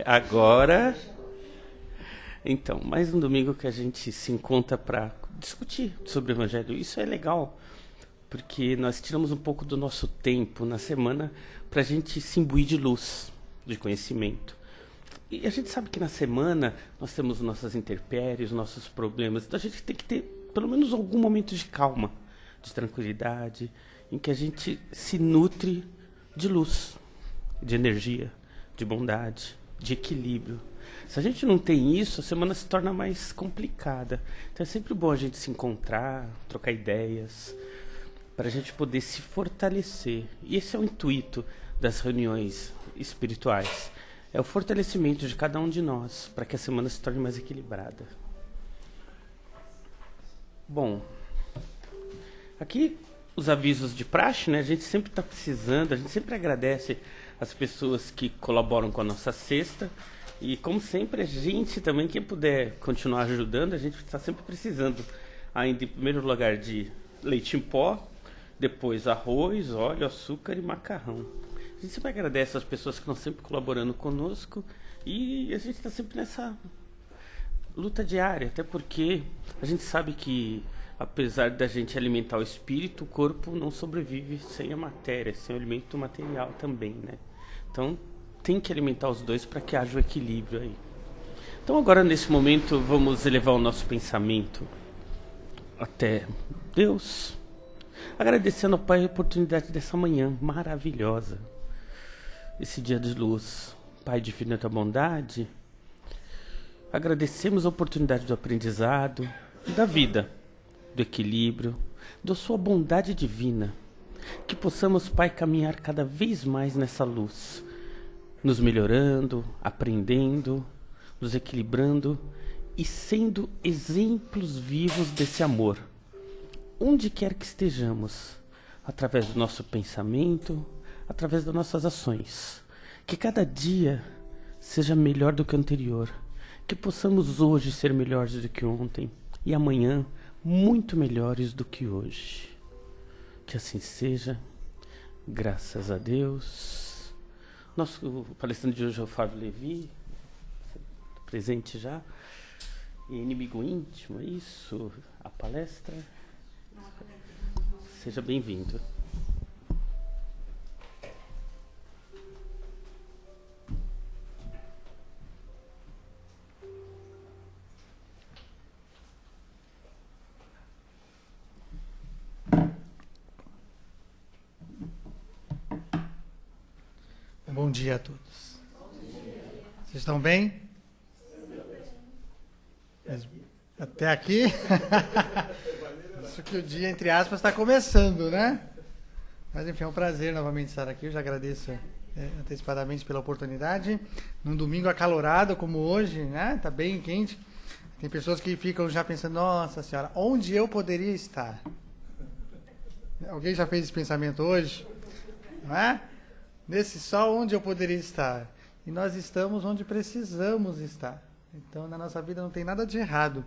Agora. Então, mais um domingo que a gente se encontra para discutir sobre o Evangelho. Isso é legal, porque nós tiramos um pouco do nosso tempo na semana para a gente se imbuir de luz, de conhecimento. E a gente sabe que na semana nós temos nossas intempéries, nossos problemas. Então a gente tem que ter pelo menos algum momento de calma, de tranquilidade, em que a gente se nutre de luz, de energia, de bondade, de equilíbrio. Se a gente não tem isso, a semana se torna mais complicada. Então é sempre bom a gente se encontrar, trocar ideias, para a gente poder se fortalecer. E esse é o intuito das reuniões espirituais. É o fortalecimento de cada um de nós, para que a semana se torne mais equilibrada. Bom, aqui os avisos de praxe, né? A gente sempre está precisando, a gente sempre agradece as pessoas que colaboram com a nossa cesta. E como sempre, a gente também, quem puder continuar ajudando, a gente está sempre precisando ainda, em primeiro lugar, de leite em pó, depois arroz, óleo, açúcar e macarrão. A gente sempre agradece as pessoas que estão sempre colaborando conosco e a gente está sempre nessa luta diária, até porque a gente sabe que, apesar da gente alimentar o espírito, o corpo não sobrevive sem a matéria, sem o alimento material também, né? Então, tem que alimentar os dois para que haja o equilíbrio aí. Então agora, nesse momento, vamos elevar o nosso pensamento até Deus, agradecendo ao Pai a oportunidade dessa manhã maravilhosa, esse dia de luz. Pai divino da bondade, agradecemos a oportunidade do aprendizado, da vida, do equilíbrio, da sua bondade divina, que possamos, Pai, caminhar cada vez mais nessa luz, nos melhorando, aprendendo, nos equilibrando e sendo exemplos vivos desse amor, onde quer que estejamos, através do nosso pensamento, através das nossas ações. Que cada dia seja melhor do que o anterior, que possamos hoje ser melhores do que ontem e amanhã muito melhores do que hoje. Que assim seja, graças a Deus. Nosso palestrante de hoje é o Fábio Levi, presente já. E inimigo íntimo, é isso? A palestra. Seja bem-vindo. Bom dia a todos. Vocês estão bem? Até aqui? Isso que o dia, entre aspas, está começando, né? Mas enfim, é um prazer novamente estar aqui. Eu já agradeço antecipadamente pela oportunidade. Num domingo acalorado como hoje, né? Está bem quente. Tem pessoas que ficam já pensando, nossa senhora, onde eu poderia estar? Alguém já fez esse pensamento hoje? Não é? Nesse sol, onde eu poderia estar? E nós estamos onde precisamos estar. Então, na nossa vida não tem nada de errado.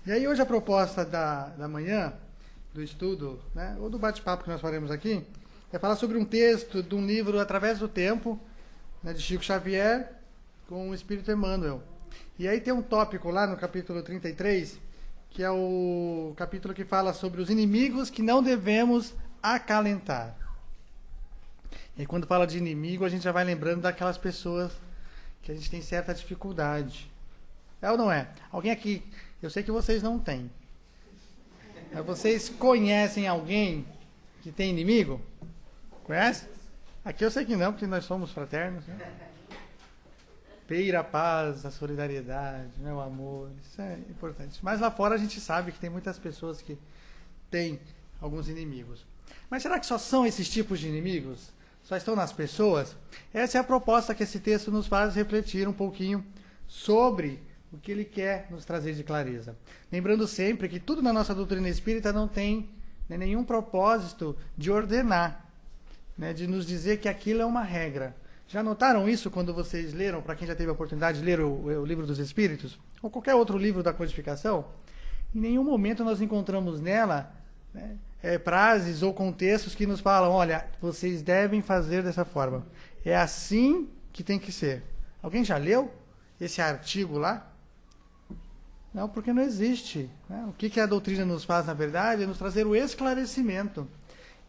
E aí, hoje a proposta da manhã, do estudo, né, ou do bate-papo que nós faremos aqui, é falar sobre um texto de um livro Através do Tempo, né, de Chico Xavier, com o Espírito Emmanuel. E aí tem um tópico lá no capítulo 33, que é o capítulo que fala sobre os inimigos que não devemos acalentar. E quando fala de inimigo, a gente já vai lembrando daquelas pessoas que a gente tem certa dificuldade. É ou não é? Alguém aqui, eu sei que vocês não têm. Mas vocês conhecem alguém que tem inimigo? Conhece? Aqui eu sei que não, porque nós somos fraternos. Né? Peira a paz, a solidariedade, né? O amor, isso é importante. Mas lá fora a gente sabe que tem muitas pessoas que têm alguns inimigos. Mas será que só são esses tipos de inimigos? Só estão nas pessoas? Essa é a proposta que esse texto nos faz refletir um pouquinho sobre o que ele quer nos trazer de clareza. Lembrando sempre que tudo na nossa doutrina espírita não tem nenhum propósito de ordenar, né, de nos dizer que aquilo é uma regra. Já notaram isso quando vocês leram, para quem já teve a oportunidade de ler o Livro dos Espíritos, ou qualquer outro livro da codificação? Em nenhum momento nós encontramos nela, né, frases ou contextos que nos falam, olha, vocês devem fazer dessa forma. É assim que tem que ser. Alguém já leu? esse artigo lá? Não, porque não existe. Né? O que a doutrina nos faz, na verdade, é nos trazer o esclarecimento.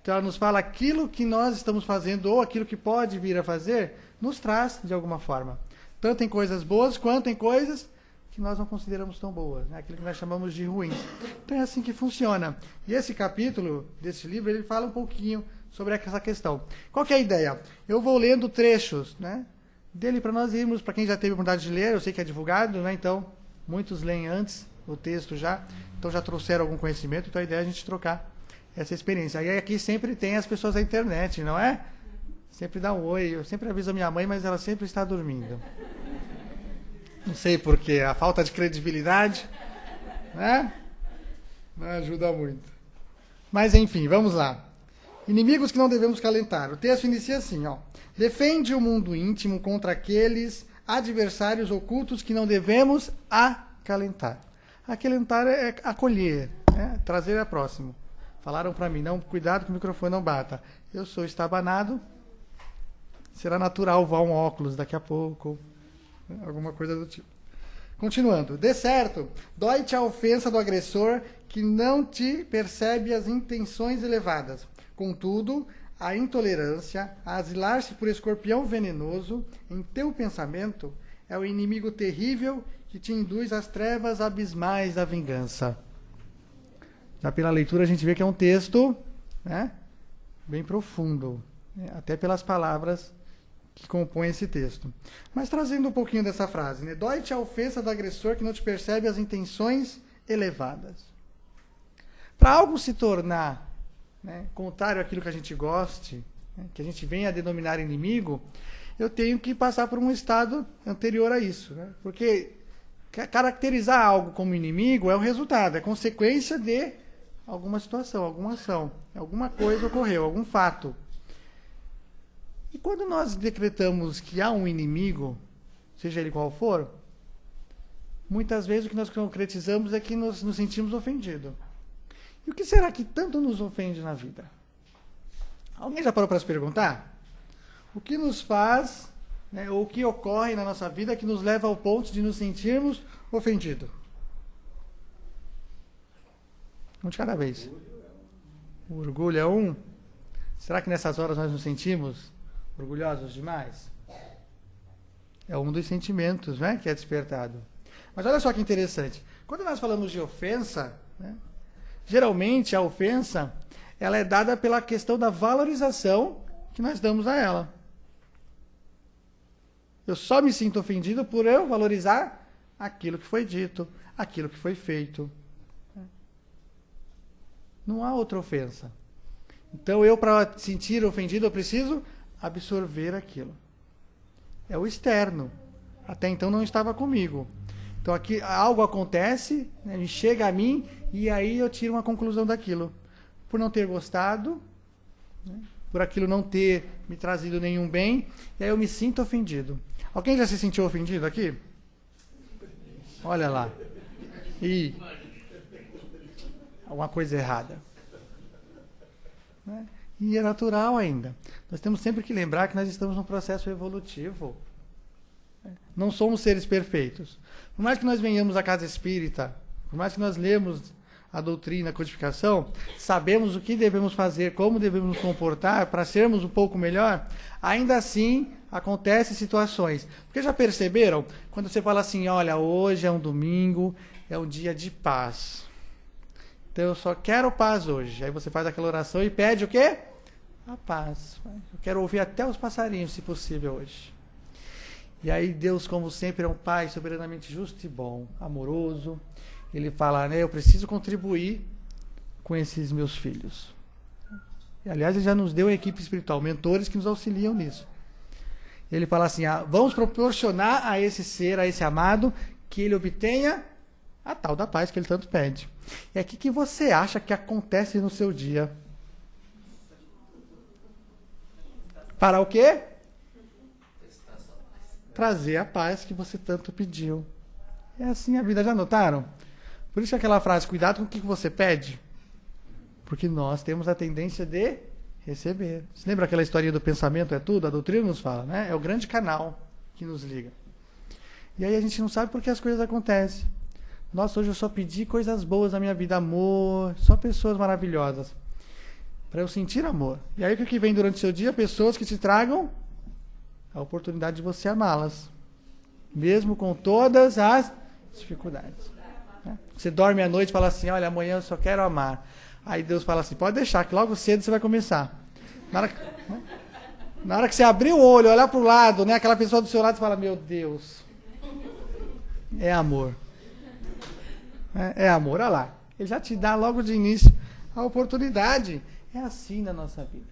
Então, ela nos fala aquilo que nós estamos fazendo ou aquilo que pode vir a fazer, nos traz de alguma forma. Tanto em coisas boas, quanto em coisas que nós não consideramos tão boas. Né? Aquilo que nós chamamos de ruins. Então, é assim que funciona. E esse capítulo desse livro, ele fala um pouquinho sobre essa questão. Qual que é a ideia? Eu vou lendo trechos, né, dele para nós irmos, para quem já teve vontade de ler, eu sei que é divulgado, né, então muitos leem antes o texto já, então já trouxeram algum conhecimento, então a ideia é a gente trocar essa experiência. Aí aqui sempre tem as pessoas da internet, não é? Sempre dá um oi, eu sempre aviso a minha mãe, mas ela sempre está dormindo. Não sei porquê, a falta de credibilidade, né? Não ajuda muito. Mas enfim, vamos lá. Inimigos que não devemos calentar. O texto inicia assim, ó. Defende o mundo íntimo contra aqueles adversários ocultos que não devemos acalentar. Acalentar é acolher, né? Trazer a próximo. Falaram para mim, não, cuidado que o microfone não bata. Eu sou estabanado, será natural voar um óculos daqui a pouco, né? Alguma coisa do tipo. Continuando. De certo, dói-te a ofensa do agressor que não te percebe as intenções elevadas. Contudo, a intolerância, a asilar-se por escorpião venenoso, em teu pensamento, é o inimigo terrível que te induz às trevas abismais da vingança. Já pela leitura a gente vê que é um texto, né, bem profundo, né, até pelas palavras que compõem esse texto. Mas trazendo um pouquinho dessa frase, né, dói-te a ofensa do agressor que não te percebe as intenções elevadas. Para algo se tornar, né, contrário àquilo que a gente goste, né, que a gente venha a denominar inimigo, eu tenho que passar por um estado anterior a isso. Né? Porque caracterizar algo como inimigo é o resultado, é consequência de alguma situação, alguma ação, alguma coisa ocorreu, algum fato. E quando nós decretamos que há um inimigo, seja ele qual for, muitas vezes o que nós concretizamos é que nos sentimos ofendidos. E o que será que tanto nos ofende na vida? Alguém já parou para se perguntar? O que nos faz, né, ou o que ocorre na nossa vida que nos leva ao ponto de nos sentirmos ofendidos? Um de cada vez. O orgulho é um. Será que nessas horas nós nos sentimos orgulhosos demais? É um dos sentimentos, né, que é despertado. Mas olha só que interessante. Quando nós falamos de ofensa, né, geralmente a ofensa ela é dada pela questão da valorização que nós damos a ela. Eu só me sinto ofendido por eu valorizar aquilo que foi dito, aquilo que foi feito. Não há outra ofensa. Então eu, para sentir ofendido, eu preciso absorver aquilo. É o externo. Até então não estava comigo. Então aqui algo acontece, né, chega a mim e aí eu tiro uma conclusão daquilo. Por não ter gostado, né, por aquilo não ter me trazido nenhum bem, e aí eu me sinto ofendido. Alguém já se sentiu ofendido aqui? Olha lá. E alguma coisa errada. Né? E é natural ainda. Nós temos sempre que lembrar que nós estamos num processo evolutivo. Não somos seres perfeitos. Por mais que nós venhamos à casa espírita, por mais que nós lemos a doutrina, a codificação, sabemos o que devemos fazer, como devemos nos comportar para sermos um pouco melhor, ainda assim acontecem situações. Porque já perceberam? Quando você fala assim, olha, hoje é um domingo, é um dia de paz. Então eu só quero paz hoje. Aí você faz aquela oração e pede o quê? A paz. Eu quero ouvir até os passarinhos, se possível, hoje. E aí Deus, como sempre, é um Pai soberanamente justo e bom, amoroso. Ele fala, né, eu preciso contribuir com esses meus filhos. E, aliás, ele já nos deu uma equipe espiritual, mentores que nos auxiliam nisso. Ele fala assim, vamos proporcionar a esse ser, a esse amado, que ele obtenha a tal da paz que ele tanto pede. E aqui que você acha que acontece no seu dia? Para o quê? Trazer a paz que você tanto pediu. É assim a vida, já notaram? Por isso aquela frase, cuidado com o que você pede. Porque nós temos a tendência de receber. Você lembra aquela historinha do pensamento é tudo? A doutrina nos fala, né? É o grande canal que nos liga. E aí a gente não sabe por que as coisas acontecem. Nossa, hoje eu só pedi coisas boas na minha vida, amor, só pessoas maravilhosas. Para eu sentir amor. E aí o que vem durante o seu dia? Pessoas que te tragam a oportunidade de você amá-las. Mesmo com todas as dificuldades. Você dorme à noite e fala assim, olha, amanhã eu só quero amar. Aí Deus fala assim, pode deixar, que logo cedo você vai começar. Na hora que você abrir o olho, olhar para o lado, né, aquela pessoa do seu lado, você fala, meu Deus, é amor. É amor, olha lá. Ele já te dá logo de início a oportunidade. É assim na nossa vida.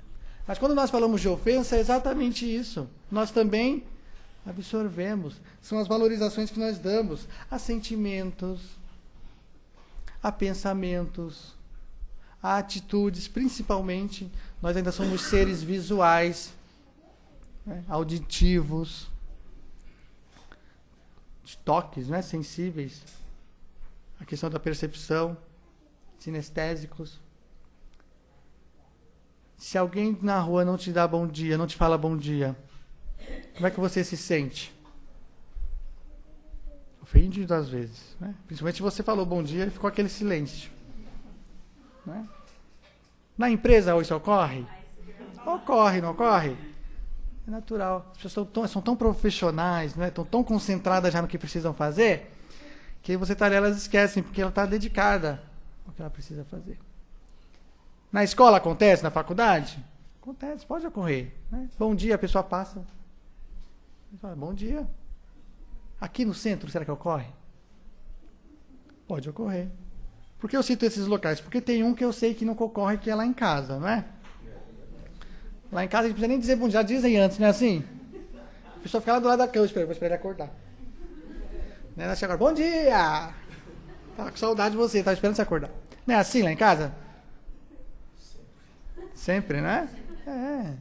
Mas quando nós falamos de ofensa, é exatamente isso. Nós também absorvemos. São as valorizações que nós damos a sentimentos, a pensamentos, a atitudes, principalmente. Nós ainda somos seres visuais, né, auditivos, de toques, né, sensíveis. A questão da percepção, sinestésicos. Se alguém na rua não te dá bom dia, não te fala bom dia, como é que você se sente? Ofendido às vezes, né? Principalmente se você falou bom dia e ficou aquele silêncio. Né? Na empresa isso ocorre? Ocorre, não ocorre? É natural. As pessoas são tão profissionais, né? Estão tão concentradas já no que precisam fazer, que você tá ali, elas esquecem, porque ela está dedicada ao que ela precisa fazer. Na escola acontece? Na faculdade? Acontece, pode ocorrer. Né? Bom dia, a pessoa passa. Fala, bom dia. Aqui no centro, será que ocorre? Pode ocorrer. Por que eu cito esses locais? Porque tem um que eu sei que não ocorre, que é lá em casa, não é? Lá em casa a gente não precisa nem dizer bom dia, já dizem antes, não é assim? A pessoa fica lá do lado da cama, vou esperar ele acordar. Né? Ela chega agora, bom dia! Tava com saudade de você, tava esperando você acordar. Não é assim lá em casa? Sempre, né? É.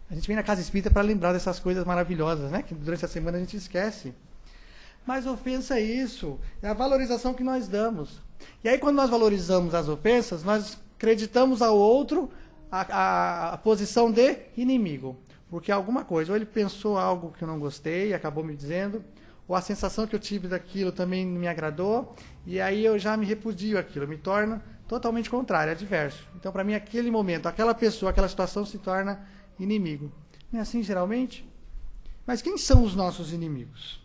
A gente vem na casa espírita para lembrar dessas coisas maravilhosas, né? Que durante a semana a gente esquece. Mas ofensa é isso. É a valorização que nós damos. E aí quando nós valorizamos as ofensas, nós acreditamos ao outro a posição de inimigo. Porque alguma coisa, ou ele pensou algo que eu não gostei e acabou me dizendo, ou a sensação que eu tive daquilo também não me agradou, e aí eu já me repudio aquilo, me torno totalmente contrário, adverso. Então, para mim, aquele momento, aquela pessoa, aquela situação se torna inimigo. Não é assim, geralmente? Mas quem são os nossos inimigos?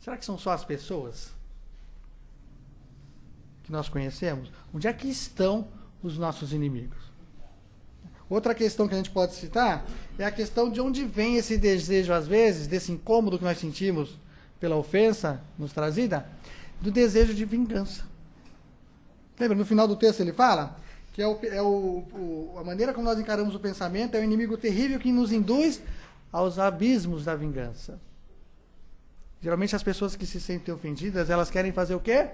Será que são só as pessoas que nós conhecemos? Onde é que estão os nossos inimigos? Outra questão que a gente pode citar é a questão de onde vem esse desejo, às vezes, desse incômodo que nós sentimos pela ofensa nos trazida, do desejo de vingança. Lembra, no final do texto ele fala que a maneira como nós encaramos o pensamento é o inimigo terrível que nos induz aos abismos da vingança. Geralmente as pessoas que se sentem ofendidas, elas querem fazer o quê?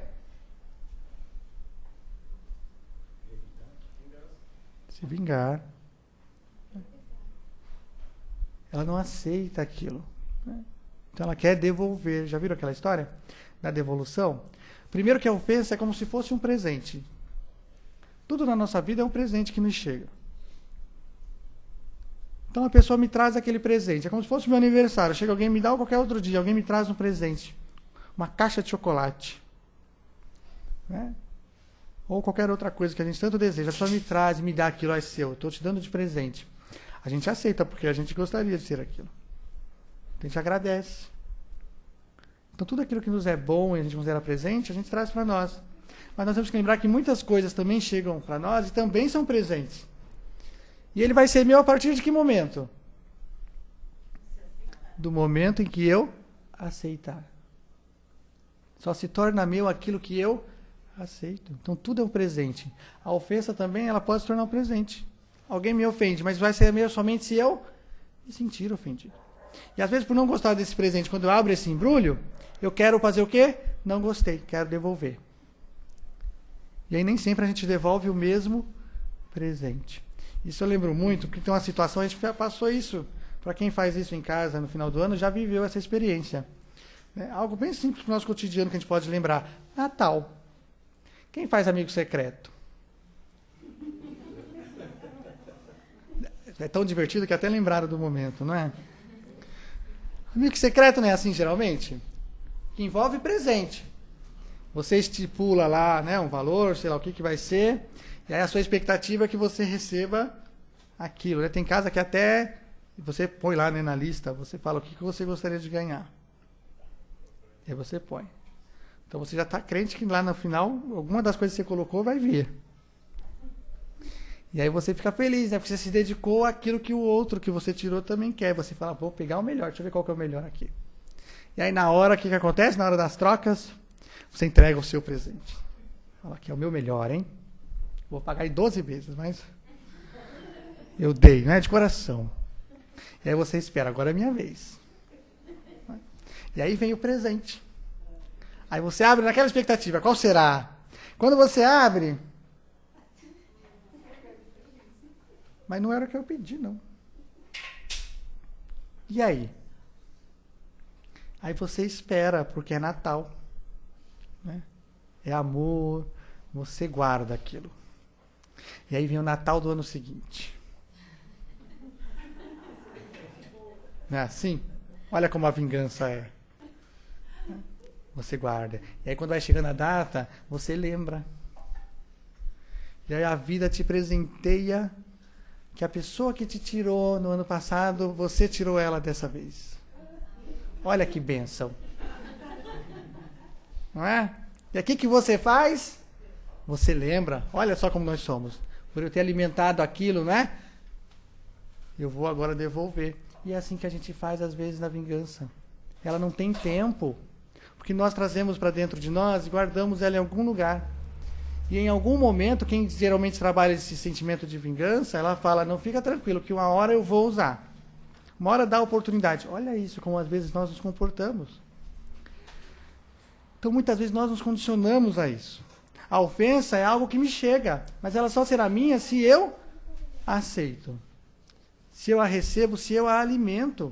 Se vingar. Ela não aceita aquilo. Então ela quer devolver. Já viram aquela história da devolução? Primeiro que a ofensa é como se fosse um presente. Tudo na nossa vida é um presente que nos chega. Então a pessoa me traz aquele presente. É como se fosse meu aniversário. Chega alguém, me dá, ou qualquer outro dia, alguém me traz um presente. Uma caixa de chocolate. Né? Ou qualquer outra coisa que a gente tanto deseja. A pessoa me traz, me dá aquilo, é seu. Eu estou te dando de presente. A gente aceita, porque a gente gostaria de ser aquilo. A gente agradece. Então tudo aquilo que nos é bom e a gente considera presente, a gente traz para nós. Mas nós temos que lembrar que muitas coisas também chegam para nós e também são presentes. E ele vai ser meu a partir de que momento? Do momento em que eu aceitar. Só se torna meu aquilo que eu aceito. Então tudo é um presente. A ofensa também, ela pode se tornar um presente. Alguém me ofende, mas vai ser meu somente se eu me sentir ofendido. E às vezes, por não gostar desse presente, quando eu abro esse embrulho, eu quero fazer o quê? Não gostei, quero devolver. E aí nem sempre a gente devolve o mesmo presente. Isso eu lembro muito, porque tem uma situação, a gente passou isso. Para quem faz isso em casa no final do ano, já viveu essa experiência. É algo bem simples para o nosso cotidiano que a gente pode lembrar. Natal. Quem faz amigo secreto? É tão divertido que até lembraram do momento, não é? Amigo secreto não é assim geralmente? Que envolve presente. Você estipula lá, né, um valor, sei lá o que vai ser, e aí a sua expectativa é que você receba aquilo. Né? Tem casa que até você põe lá, né, na lista, você fala o que você gostaria de ganhar. E aí você põe. Então você já está crente que lá no final, alguma das coisas que você colocou vai vir. E aí você fica feliz, né? Porque você se dedicou àquilo que o outro que você tirou também quer. Você fala, vou pegar o melhor, deixa eu ver qual que é o melhor aqui. E aí na hora, o que acontece? Na hora das trocas, você entrega o seu presente. Fala, aqui é o meu melhor, hein? Vou pagar em 12 vezes, mas eu dei, né? De coração. E aí você espera, agora é minha vez. E aí vem o presente. Aí você abre naquela expectativa, qual será? Quando você abre... Mas não era o que eu pedi, não. E aí? Aí você espera, porque é Natal. Né? É amor, você guarda aquilo. E aí vem o Natal do ano seguinte. Não é assim? Olha como a vingança é. Você guarda. E aí quando vai chegando a data, você lembra. E aí a vida te presenteia que a pessoa que te tirou no ano passado, você tirou ela dessa vez. Olha que bênção. Não é? E aqui que você faz? Você lembra. Olha só como nós somos. Por eu ter alimentado aquilo, né? Eu vou agora devolver. E é assim que a gente faz às vezes na vingança. Ela não tem tempo. Porque nós trazemos para dentro de nós e guardamos ela em algum lugar. E em algum momento, quem geralmente trabalha esse sentimento de vingança, ela fala, não, fica tranquilo, que uma hora eu vou usar. Uma hora dá oportunidade. Olha isso, como às vezes nós nos comportamos. Então, muitas vezes nós nos condicionamos a isso. A ofensa é algo que me chega, mas ela só será minha se eu a aceito. Se eu a recebo, se eu a alimento.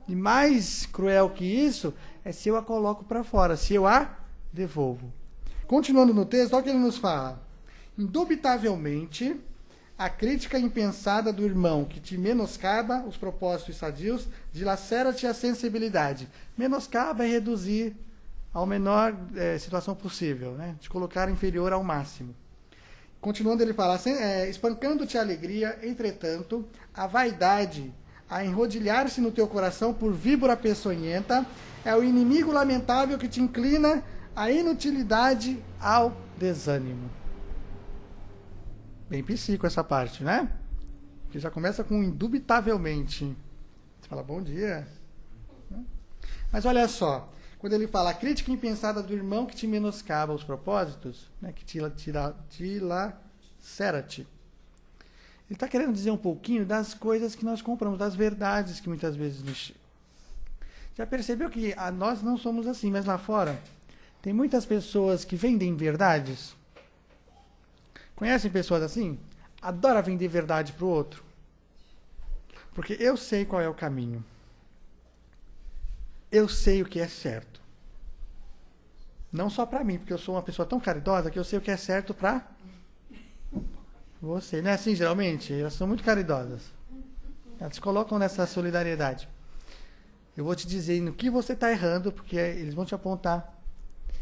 E mais cruel que isso, é se eu a coloco para fora, se eu a devolvo. Continuando no texto, olha o que ele nos fala. Indubitavelmente, a crítica impensada do irmão que te menoscaba os propósitos sadios, dilacera-te a sensibilidade. Menoscaba é reduzir ao menor situação possível, né? Te colocar inferior ao máximo. Continuando, ele fala, espancando-te a alegria, entretanto, a vaidade, a enrodilhar-se no teu coração por víbora peçonhenta, é o inimigo lamentável que te inclina a inutilidade ao desânimo. Bem psíquico essa parte, né? Que já começa com indubitavelmente. Você fala, bom dia. Mas olha só, quando ele fala a crítica impensada do irmão que te menoscaba os propósitos, né, que dilacera-te. Ele está querendo dizer um pouquinho das coisas que nós compramos, das verdades que muitas vezes nos chegam. Já percebeu que nós não somos assim, mas lá fora tem muitas pessoas que vendem verdades. Conhecem pessoas assim? Adora vender verdade para o outro. Porque eu sei qual é o caminho. Eu sei o que é certo. Não só para mim, porque eu sou uma pessoa tão caridosa que eu sei o que é certo para você. Não é assim, geralmente? Elas são muito caridosas. Elas se colocam nessa solidariedade. Eu vou te dizer no que você está errando, porque eles vão te apontar.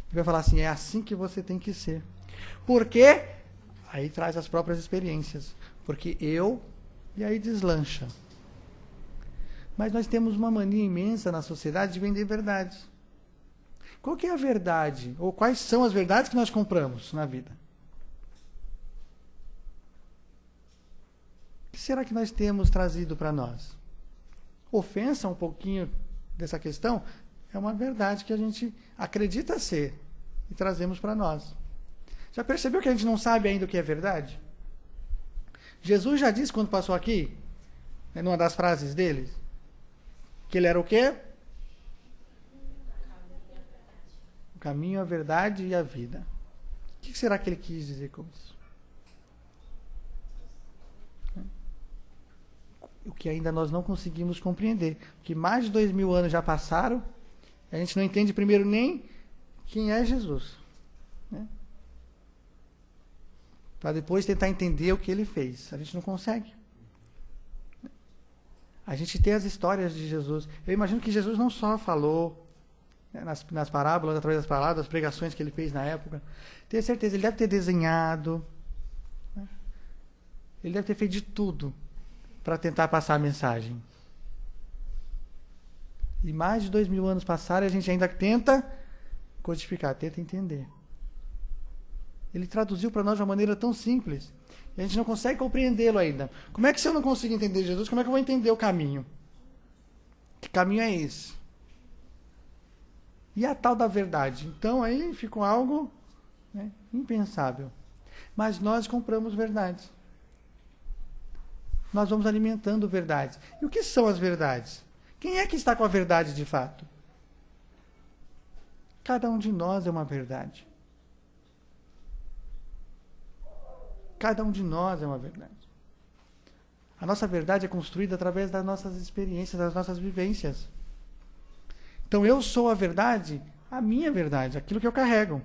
E vai falar assim, é assim que você tem que ser. Por quê? Aí traz as próprias experiências. Porque e aí deslancha. Mas nós temos uma mania imensa na sociedade de vender verdades. Qual que é a verdade? Ou quais são as verdades que nós compramos na vida? O que será que nós temos trazido para nós? Ofensa um pouquinho dessa questão é uma verdade que a gente acredita ser e trazemos para nós. Já percebeu que a gente não sabe ainda o que é verdade? Jesus já disse quando passou aqui, numa das frases dele, que ele era o quê? O caminho, a verdade e a vida. O que será que ele quis dizer com isso? O que ainda nós não conseguimos compreender. Que mais de 2000 anos já passaram, a gente não entende primeiro nem quem é Jesus. Né? Para depois tentar entender o que ele fez. A gente não consegue. A gente tem as histórias de Jesus. Eu imagino que Jesus não só falou nas parábolas, através das palavras, das pregações que ele fez na época. Tenho certeza, ele deve ter desenhado, né? Ele deve ter feito de tudo para tentar passar a mensagem. E mais de 2000 anos passaram e a gente ainda tenta codificar, tenta entender. Ele traduziu para nós de uma maneira tão simples e a gente não consegue compreendê-lo ainda. Como é que se eu não consigo entender Jesus, como é que eu vou entender o caminho? Que caminho é esse? E a tal da verdade? Então aí fica algo, né, impensável. Mas nós compramos verdades. Nós vamos alimentando verdades. E o que são as verdades? Quem é que está com a verdade de fato? Cada um de nós é uma verdade. Cada um de nós é uma verdade. A nossa verdade é construída através das nossas experiências, das nossas vivências. Então eu sou a verdade, a minha verdade, aquilo que eu carrego,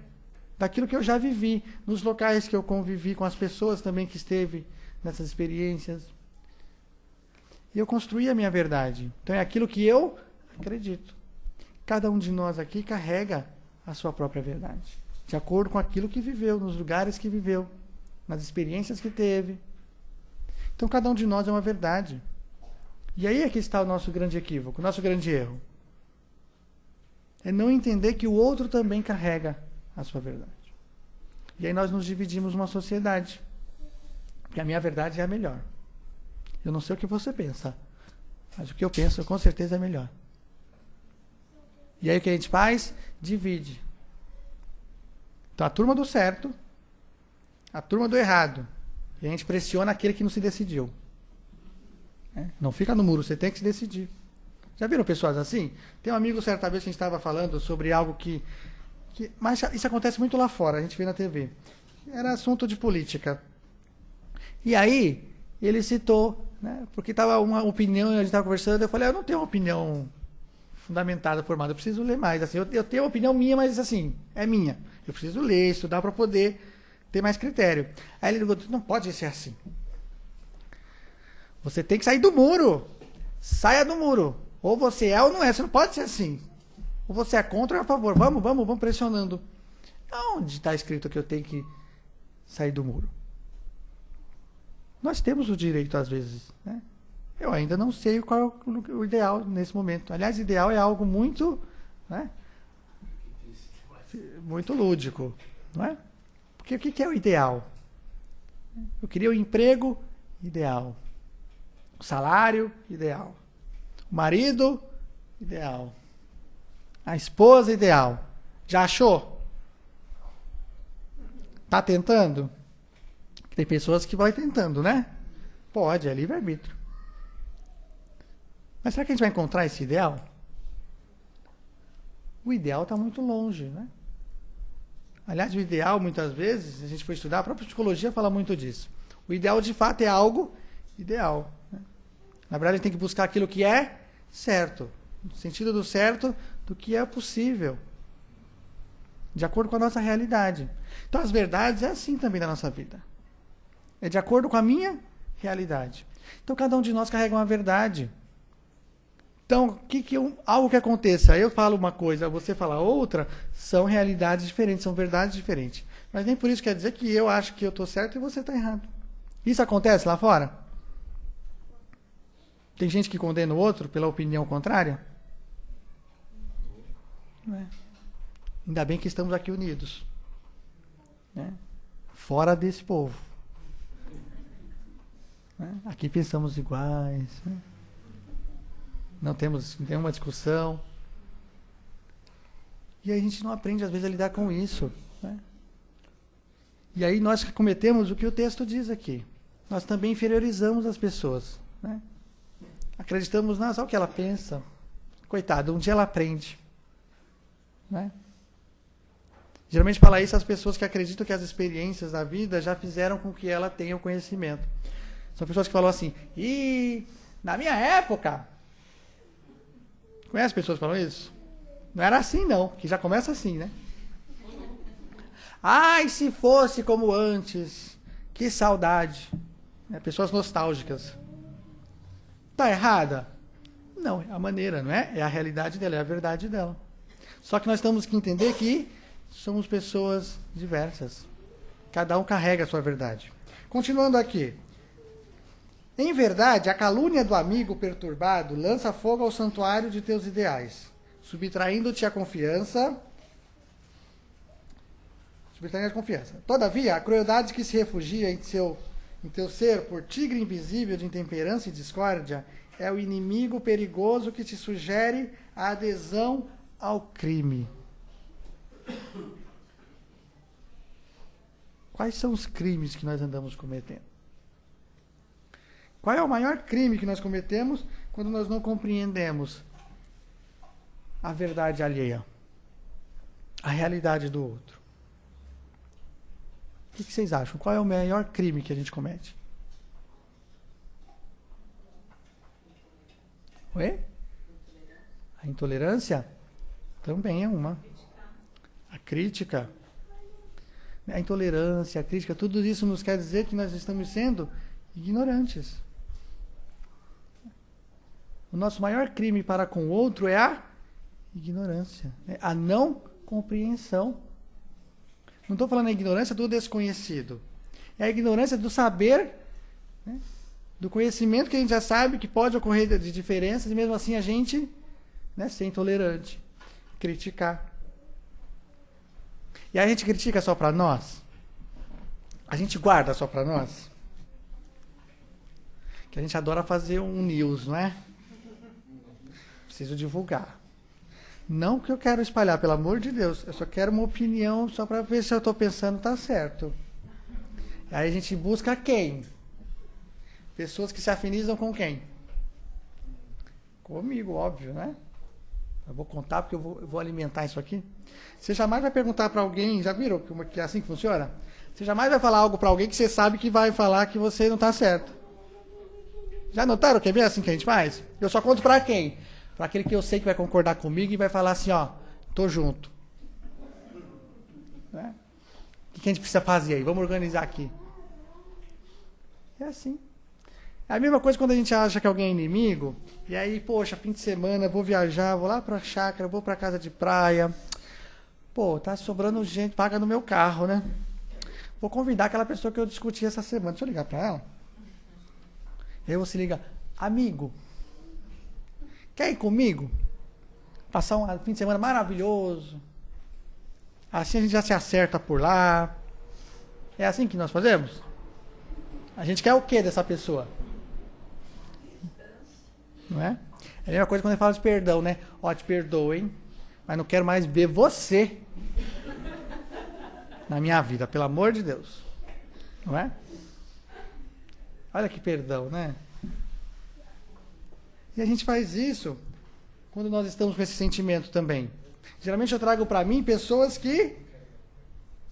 daquilo que eu já vivi, nos locais que eu convivi, com as pessoas também que esteve nessas experiências. E eu construí a minha verdade. Então é aquilo que eu acredito. Cada um de nós aqui carrega a sua própria verdade, de acordo com aquilo que viveu, nos lugares que viveu, nas experiências que teve. Então cada um de nós é uma verdade. E aí é que está o nosso grande equívoco, o nosso grande erro. É não entender que o outro também carrega a sua verdade. E aí nós nos dividimos numa sociedade. Porque a minha verdade é a melhor. Eu não sei o que você pensa, mas o que eu penso com certeza é melhor. E aí o que a gente faz? Divide. Então a turma do certo, a turma do errado. E a gente pressiona aquele que não se decidiu. Não fica no muro, você tem que se decidir. Já viram pessoas assim? Tem um amigo, certa vez, que a gente estava falando sobre algo que... Mas isso acontece muito lá fora, a gente vê na TV. Era assunto de política. E aí, ele citou, né, porque estava uma opinião, a gente estava conversando, eu falei, eu não tenho uma opinião fundamentada, formada, eu preciso ler mais. Assim, eu tenho uma opinião minha, mas assim, é minha. Eu preciso ler, estudar para poder ter mais critério. Aí ele falou, não pode ser assim. Você tem que sair do muro. Saia do muro. Ou você é ou não é. Você não pode ser assim. Ou você é contra ou é a favor. Vamos pressionando. Onde está escrito que eu tenho que sair do muro? Nós temos o direito, às vezes, né? Eu ainda não sei qual é o ideal nesse momento. Aliás, ideal é algo muito, né, muito lúdico, não é? Porque o que é o ideal? Eu queria o emprego ideal. O salário ideal. O marido ideal. A esposa ideal. Já achou? Tá tentando? Tem pessoas que vão tentando, né? Pode, é livre-arbítrio. Mas será que a gente vai encontrar esse ideal? O ideal está muito longe, né? Aliás, o ideal, muitas vezes, se a gente for estudar, a própria psicologia fala muito disso. O ideal, de fato, é algo ideal, né? Na verdade, a gente tem que buscar aquilo que é certo. No sentido do certo, do que é possível. De acordo com a nossa realidade. Então, as verdades é assim também na nossa vida. É de acordo com a minha realidade. Então, cada um de nós carrega uma verdade. Então, algo que aconteça, eu falo uma coisa, você fala outra, são realidades diferentes, são verdades diferentes. Mas nem por isso quer dizer que eu acho que eu estou certo e você está errado. Isso acontece lá fora? Tem gente que condena o outro pela opinião contrária? Não é. Ainda bem que estamos aqui unidos, né? Fora desse povo. Né? Aqui pensamos iguais, né? Não temos nenhuma discussão. E aí a gente não aprende, às vezes, a lidar com isso, né? E aí nós cometemos o que o texto diz aqui. Nós também inferiorizamos as pessoas, né? Acreditamos só o que ela pensa. Coitada, um dia ela aprende, né? Geralmente fala isso às pessoas que acreditam que as experiências da vida já fizeram com que ela tenha o conhecimento. São pessoas que falam assim, na minha época... Conhece pessoas que falam isso? Não era assim, não. Que já começa assim, né? Ai, se fosse como antes. Que saudade. Pessoas nostálgicas. Tá errada? Não, é a maneira, não é? É a realidade dela, é a verdade dela. Só que nós temos que entender que somos pessoas diversas. Cada um carrega a sua verdade. Continuando aqui. Em verdade, a calúnia do amigo perturbado lança fogo ao santuário de teus ideais, subtraindo-te a confiança. Todavia, a crueldade que se refugia em teu ser por tigre invisível de intemperança e discórdia é o inimigo perigoso que te sugere a adesão ao crime. Quais são os crimes que nós andamos cometendo? Qual é o maior crime que nós cometemos quando nós não compreendemos a verdade alheia, a realidade do outro? O que vocês acham? Qual é o maior crime que a gente comete? Oi? A intolerância? Também é uma. A crítica. A intolerância, a crítica, tudo isso nos quer dizer que nós estamos sendo ignorantes. O nosso maior crime para com o outro é a ignorância, a não compreensão. Não estou falando a ignorância do desconhecido. É a ignorância do saber, né, do conhecimento que a gente já sabe que pode ocorrer de diferenças e mesmo assim a gente, né, ser intolerante, criticar. E a gente critica só para nós? A gente guarda só para nós? Que a gente adora fazer um news, não é? Preciso divulgar. Não que eu quero espalhar, pelo amor de Deus. Eu só quero uma opinião só para ver se eu estou pensando está certo. Aí a gente busca quem? Pessoas que se afinizam com quem? Comigo, óbvio, né? Eu vou contar porque eu vou alimentar isso aqui. Você jamais vai perguntar para alguém, já viram que é assim que funciona? Você jamais vai falar algo para alguém que você sabe que vai falar que você não está certo. Já notaram que é bem assim que a gente faz? Eu só conto para quem? Para aquele que eu sei que vai concordar comigo e vai falar assim, ó, tô junto. Né? O que a gente precisa fazer aí? Vamos organizar aqui. É assim. É a mesma coisa quando a gente acha que alguém é inimigo, e aí, poxa, fim de semana, vou viajar, vou lá pra chácara, vou pra casa de praia. Pô, tá sobrando gente, paga no meu carro, né? Vou convidar aquela pessoa que eu discuti essa semana. Deixa eu ligar pra ela. Aí você liga, amigo, quer ir comigo? Passar um fim de semana maravilhoso. Assim a gente já se acerta por lá. É assim que nós fazemos? A gente quer o que dessa pessoa? Não é? É a mesma coisa quando ele fala de perdão, né? Ó, te perdoo, hein? Mas não quero mais ver você na minha vida, pelo amor de Deus. Não é? Olha que perdão, né? E a gente faz isso quando nós estamos com esse sentimento também. Geralmente eu trago para mim pessoas que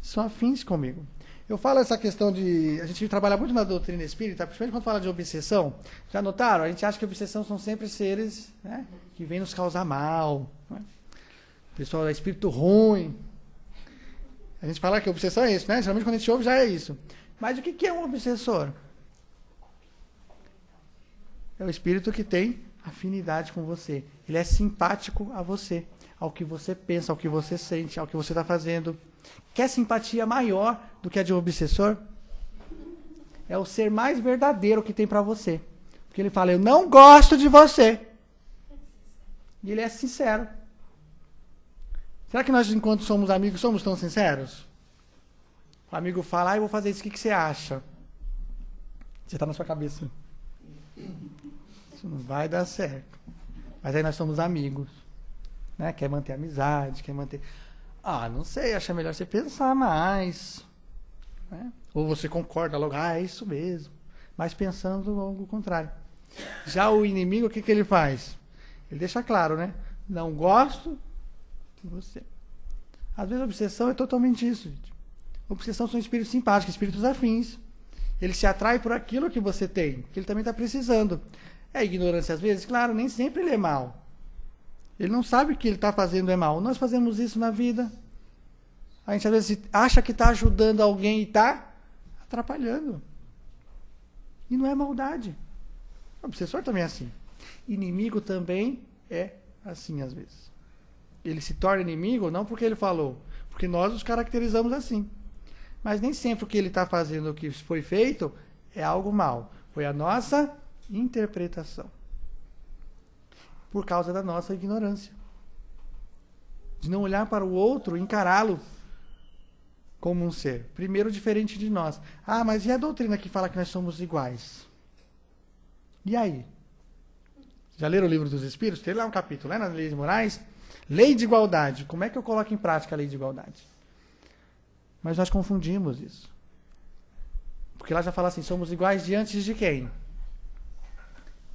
são afins comigo. Eu falo essa questão de... A gente trabalha muito na doutrina espírita, principalmente quando fala de obsessão. Já notaram? A gente acha que obsessão são sempre seres, né, que vêm nos causar mal. Né? O pessoal é espírito ruim. A gente fala que obsessão é isso, né? Geralmente quando a gente ouve já é isso. Mas o que é um obsessor? É o espírito que tem afinidade com você. Ele é simpático a você, ao que você pensa, ao que você sente, ao que você está fazendo. Quer simpatia maior do que a de um obsessor? É o ser mais verdadeiro que tem para você. Porque ele fala, eu não gosto de você. E ele é sincero. Será que nós, enquanto somos amigos, somos tão sinceros? O amigo fala, eu vou fazer isso, o que você acha? Você está na sua cabeça. Isso não vai dar certo. Mas aí nós somos amigos. Né? Quer manter a amizade, quer manter... não sei, acho melhor você pensar mais. Né? Ou você concorda logo, é isso mesmo. Mas pensando algo contrário. Já o inimigo, o que ele faz? Ele deixa claro, né? Não gosto de você. Às vezes a obsessão é totalmente isso, gente. Obsessão são espíritos simpáticos, espíritos afins. Ele se atrai por aquilo que você tem, que ele também está precisando. É ignorância às vezes? Claro, nem sempre ele é mal. Ele não sabe que ele está fazendo é mal. Nós fazemos isso na vida. A gente às vezes acha que está ajudando alguém e está atrapalhando. E não é maldade. O obsessor também é assim. inimigo também é assim às vezes. Ele se torna inimigo não porque ele falou, porque nós os caracterizamos assim. Mas nem sempre o que ele está fazendo, o que foi feito, é algo mal. Foi a nossa interpretação. Por causa da nossa ignorância. De não olhar para o outro, encará-lo como um ser. Primeiro, diferente de nós. Ah, mas e a doutrina que fala que nós somos iguais? E aí? Já leram o Livro dos Espíritos? Tem lá um capítulo, né, nas Leis Morais. Lei de igualdade. Como é que eu coloco em prática a lei de igualdade? Mas nós confundimos isso. Porque lá já fala assim, somos iguais diante de quem?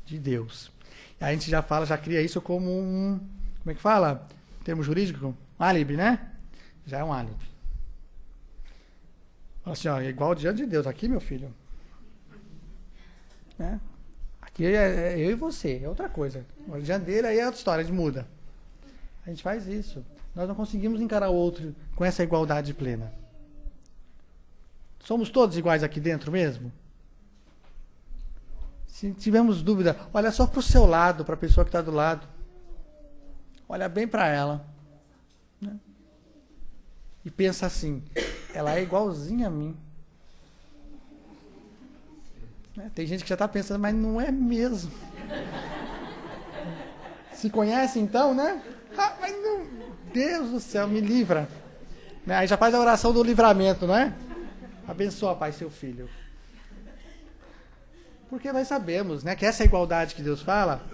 De Deus. A gente já fala, já cria isso como um, como é que fala? Termo jurídico? Um álibi, né? Já é um álibi. Fala assim, ó, é igual diante de Deus. Aqui, meu filho. Né? Aqui é eu e você, é outra coisa. Diante dele aí é outra história, a gente muda. A gente faz isso. Nós não conseguimos encarar o outro com essa igualdade plena. Somos todos iguais aqui dentro mesmo? Se tivermos dúvida, olha só para o seu lado, para a pessoa que está do lado. Olha bem para ela. Né? E pensa assim, ela é igualzinha a mim. Né? Tem gente que já está pensando, mas não é mesmo. Se conhece então, né? Ah, mas não, Deus do céu, me livra. Né? Aí já faz a oração do livramento, não é? Abençoa, Pai, seu filho. Porque nós sabemos, né, que essa igualdade que Deus fala,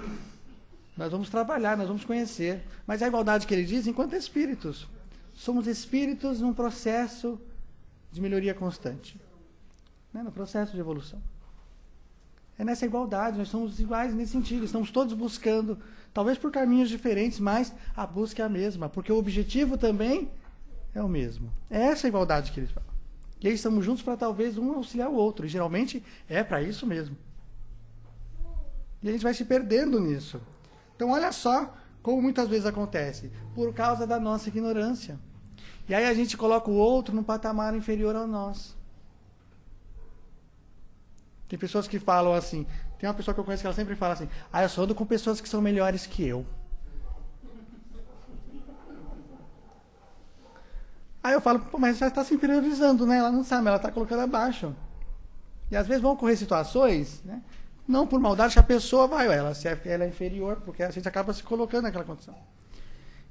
nós vamos trabalhar, nós vamos conhecer. Mas a igualdade que ele diz, enquanto espíritos. Somos espíritos num processo de melhoria constante. Né, no processo de evolução. É nessa igualdade, nós somos iguais nesse sentido. Estamos todos buscando, talvez por caminhos diferentes, mas a busca é a mesma. Porque o objetivo também é o mesmo. É essa a igualdade que ele fala. E aí estamos juntos para talvez um auxiliar o outro. E geralmente é para isso mesmo. E a gente vai se perdendo nisso. Então olha só como muitas vezes acontece. Por causa da nossa ignorância. E aí a gente coloca o outro num patamar inferior ao nosso. Tem pessoas que falam assim. Tem uma pessoa que eu conheço que ela sempre fala assim. Ah, eu só ando com pessoas que são melhores que eu. Aí eu falo, pô, mas já está se inferiorizando, né? Ela não sabe, ela está colocando abaixo. E às vezes vão ocorrer situações, né? Não por maldade, que a pessoa vai, ela é inferior, porque a gente acaba se colocando naquela condição.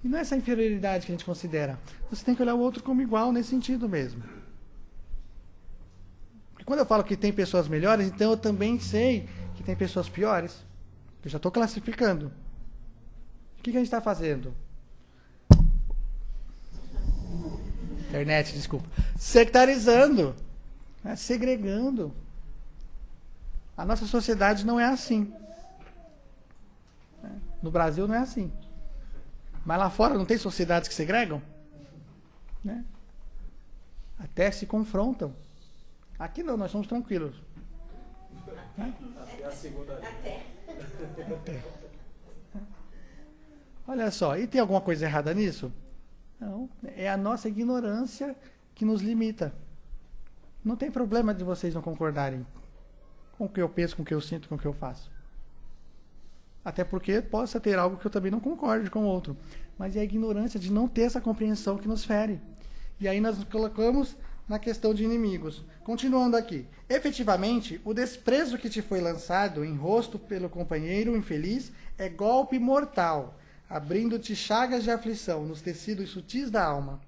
E não é essa inferioridade que a gente considera. Você tem que olhar o outro como igual nesse sentido mesmo. E quando eu falo que tem pessoas melhores, então eu também sei que tem pessoas piores. Eu já estou classificando. O que a gente está fazendo? Internet, desculpa. Sectarizando. Né? Segregando. A nossa sociedade não é assim. No Brasil não é assim. Mas lá fora não tem sociedades que segregam? Né? Até se confrontam. Aqui não, nós somos tranquilos. Né? Até a segunda. Até. Olha só, e tem alguma coisa errada nisso? Não, é a nossa ignorância que nos limita. Não tem problema de vocês não concordarem com o que eu penso, com o que eu sinto, com o que eu faço. Até porque possa ter algo que eu também não concorde com o outro. Mas é a ignorância de não ter essa compreensão que nos fere. E aí nós nos colocamos na questão de inimigos. Continuando aqui. Efetivamente, o desprezo que te foi lançado em rosto pelo companheiro infeliz é golpe mortal, abrindo-te chagas de aflição nos tecidos sutis da alma.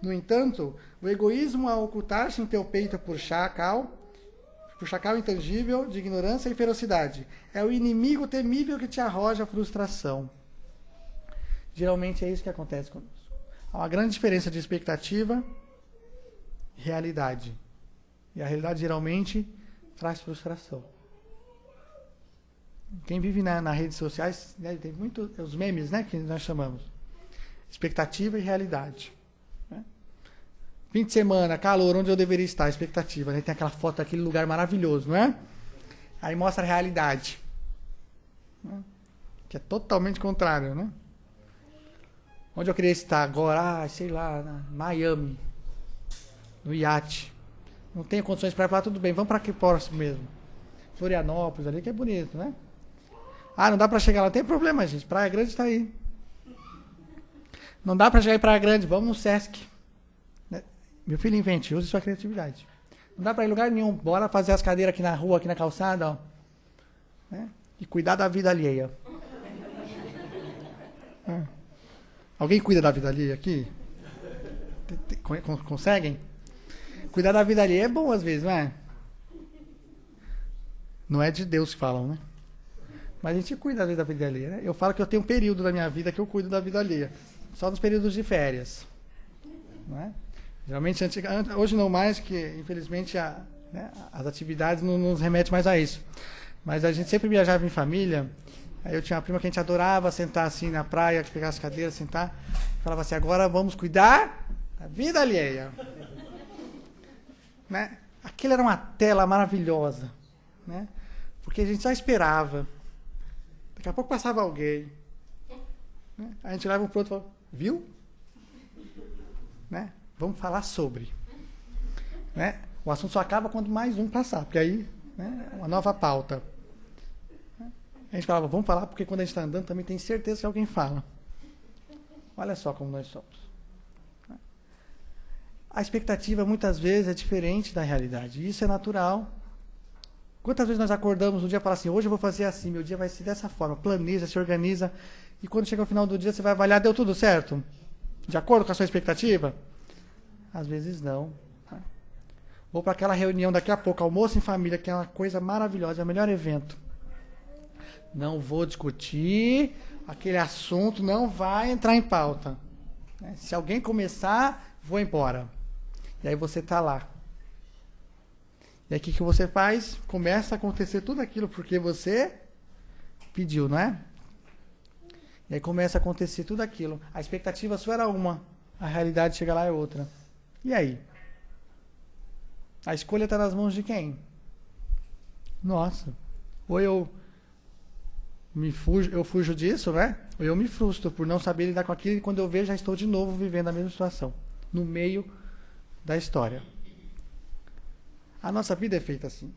No entanto, o egoísmo a ocultar-se em teu peito por chacal intangível de ignorância e ferocidade, é o inimigo temível que te arroja a frustração. Geralmente é isso que acontece conosco. Há uma grande diferença de expectativa e realidade. E a realidade geralmente traz frustração. Quem vive nas redes sociais, né, tem muito os memes, né, que nós chamamos. Expectativa e realidade. Né? Fim de semana, calor, onde eu deveria estar? Expectativa. Né? Tem aquela foto daquele lugar maravilhoso, não é? Aí mostra a realidade. Né? Que é totalmente contrário, né? Onde eu queria estar agora? Sei lá, na Miami. No iate. Não tenho condições para ir para lá, tudo bem. Vamos para aqui próximo mesmo. Florianópolis ali, que é bonito, né? Ah, não dá para chegar lá. Não tem problema, gente. Praia Grande está aí. Não dá para chegar em Praia Grande. Vamos no Sesc. Meu filho, invente. Use sua criatividade. Não dá para ir em lugar nenhum. Bora fazer as cadeiras aqui na rua, aqui na calçada. Ó. Né? E cuidar da vida alheia. Alguém cuida da vida alheia aqui? Conseguem? Cuidar da vida alheia é bom às vezes, não é? Não é de Deus que falam, né? Mas a gente cuida da vida alheia, né? Eu falo que eu tenho um período da minha vida que eu cuido da vida alheia. Só nos períodos de férias. Não é? Geralmente, hoje não mais, que infelizmente as atividades não nos remetem mais a isso. Mas a gente sempre viajava em família. Aí eu tinha uma prima que a gente adorava sentar assim na praia, pegar as cadeiras, sentar. Falava assim, agora vamos cuidar da vida alheia. Né? Aquilo era uma tela maravilhosa. Né? Porque a gente só esperava. Daqui a pouco passava alguém. Né? A gente olhava um pro outro e falava, viu? Né? Vamos falar sobre. Né? O assunto só acaba quando mais um passar, porque aí é uma nova pauta. A gente falava, vamos falar, porque quando a gente está andando também tem certeza que alguém fala. Olha só como nós somos. A expectativa muitas vezes é diferente da realidade. Isso é natural. Quantas vezes nós acordamos no dia e falamos assim, hoje eu vou fazer assim, meu dia vai ser dessa forma. Planeja, se organiza. E quando chega ao final do dia, você vai avaliar, deu tudo certo? De acordo com a sua expectativa? Às vezes não. Vou para aquela reunião daqui a pouco, almoço em família, que é uma coisa maravilhosa, é o melhor evento. Não vou discutir, aquele assunto não vai entrar em pauta. Se alguém começar, vou embora. E aí você está lá. E aí o que você faz? Começa a acontecer tudo aquilo porque você pediu, não é? E aí começa a acontecer tudo aquilo. A expectativa sua era uma, a realidade chega lá é outra. E aí? A escolha está nas mãos de quem? Nossa. Ou eu fujo disso, né? Ou eu me frustro por não saber lidar com aquilo e quando eu vejo já estou de novo vivendo a mesma situação. No meio da história. A nossa vida é feita assim.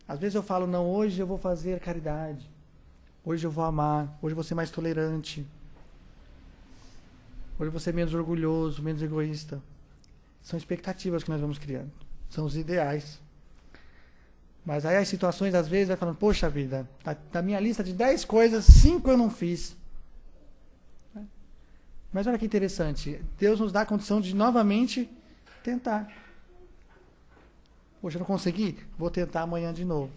Às vezes eu falo, não, hoje eu vou fazer caridade. Hoje eu vou amar. Hoje eu vou ser mais tolerante. Hoje eu vou ser menos orgulhoso, menos egoísta. São expectativas que nós vamos criando. São os ideais. Mas aí as situações, às vezes, vai falando, poxa vida, da minha lista de 10 coisas, 5 eu não fiz. Mas olha que interessante. Deus nos dá a condição de novamente tentar. Hoje eu não consegui, vou tentar amanhã de novo.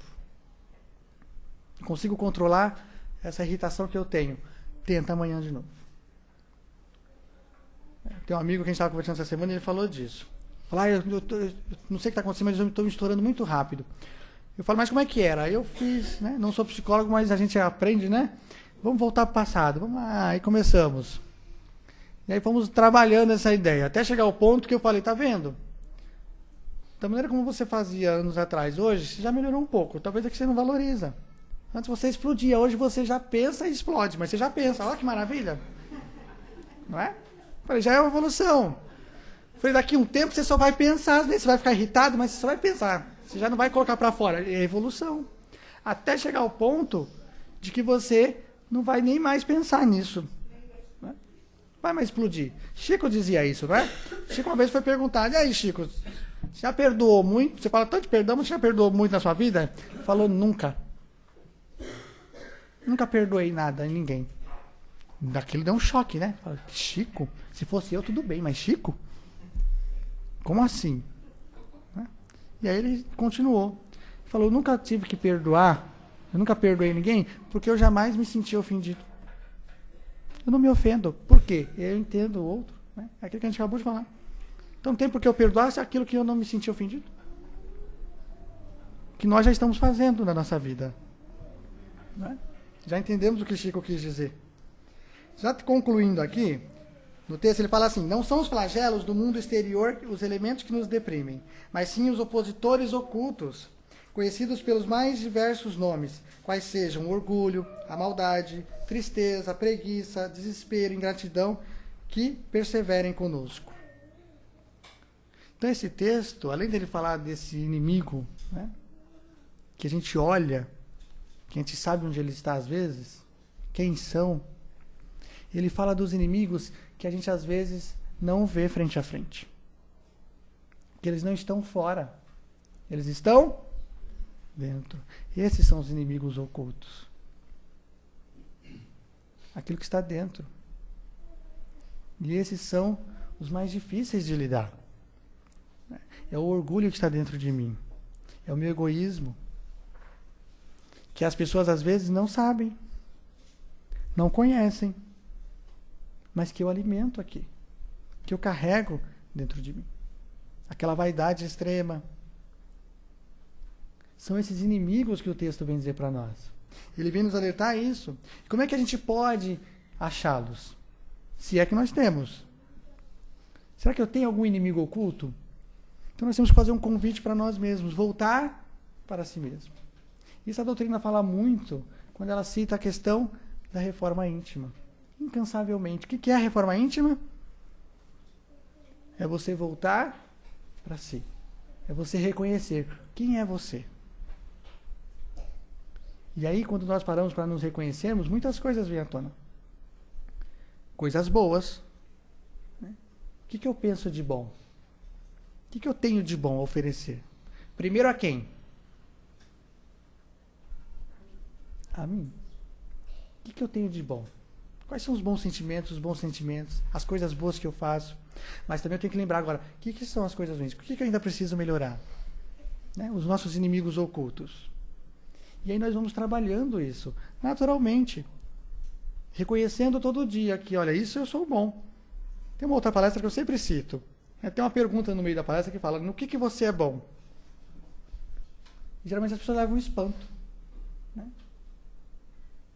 Consigo controlar essa irritação que eu tenho. Tenta amanhã de novo. Tem um amigo que a gente estava conversando essa semana e ele falou disso. Falou, eu não sei o que está acontecendo, mas eu estou me estourando muito rápido. Eu falo, mas como é que era? Aí eu fiz, né? Não sou psicólogo, mas a gente aprende, né? Vamos voltar para o passado. Vamos lá, aí começamos. E aí fomos trabalhando essa ideia, até chegar ao ponto que eu falei, tá vendo? Da maneira como você fazia anos atrás, hoje, você já melhorou um pouco. Talvez é que você não valoriza. Antes você explodia, hoje você já pensa e explode, mas você já pensa, olha que maravilha. Não é? Falei, já é uma evolução. Falei, daqui a um tempo você só vai pensar, às vezes você vai ficar irritado, mas você só vai pensar. Você já não vai colocar para fora. É evolução. Até chegar ao ponto de que você não vai nem mais pensar nisso. Né? Vai mais explodir. Chico dizia isso, não é? Chico uma vez foi perguntado, e aí, Chico, você já perdoou muito? Você fala tanto de perdão, mas você já perdoou muito na sua vida? Ele falou, nunca. Nunca perdoei nada em ninguém. Daquilo deu um choque, né? Fala, Chico? Se fosse eu, tudo bem, mas Chico? Como assim? E aí ele continuou. Falou, eu nunca tive que perdoar, eu nunca perdoei ninguém, porque eu jamais me senti ofendido. Eu não me ofendo. Por quê? Eu entendo o outro. Né? É aquilo que a gente acabou de falar. Então tem por que eu perdoar se é aquilo que eu não me senti ofendido? Que nós já estamos fazendo na nossa vida. Né? Já entendemos o que o Chico quis dizer. Já concluindo aqui, no texto ele fala assim, não são os flagelos do mundo exterior os elementos que nos deprimem, mas sim os opositores ocultos, conhecidos pelos mais diversos nomes, quais sejam o orgulho, a maldade, tristeza, preguiça, desespero, ingratidão, que perseverem conosco. Então esse texto, além dele falar desse inimigo, né, que a gente olha, que a gente sabe onde ele está às vezes, quem são, ele fala dos inimigos que a gente às vezes não vê frente a frente. Que eles não estão fora. Eles estão dentro. Esses são os inimigos ocultos. Aquilo que está dentro. E esses são os mais difíceis de lidar. É o orgulho que está dentro de mim. É o meu egoísmo. Que as pessoas às vezes não sabem. Não conhecem. Mas que eu alimento aqui. Que eu carrego dentro de mim. Aquela vaidade extrema. São esses inimigos que o texto vem dizer para nós. Ele vem nos alertar a isso. Como é que a gente pode achá-los? Se é que nós temos. Será que eu tenho algum inimigo oculto? Então nós temos que fazer um convite para nós mesmos. Voltar para si mesmo. Isso a doutrina fala muito quando ela cita a questão da reforma íntima. Incansavelmente. O que é a reforma íntima? É você voltar para si. É você reconhecer quem é você. E aí, quando nós paramos para nos reconhecermos, muitas coisas vêm à tona. Coisas boas. Né? O que eu penso de bom? O que eu tenho de bom a oferecer? Primeiro a quem? A mim. O que eu tenho de bom? Quais são os bons sentimentos, as coisas boas que eu faço? Mas também eu tenho que lembrar agora, o que são as coisas ruins? O que eu ainda preciso melhorar? Né? Os nossos inimigos ocultos. E aí nós vamos trabalhando isso, naturalmente. Reconhecendo todo dia que, olha, isso eu sou bom. Tem uma outra palestra que eu sempre cito. Tem uma pergunta no meio da palestra que fala, no que você é bom? E, geralmente as pessoas levam um espanto. Né?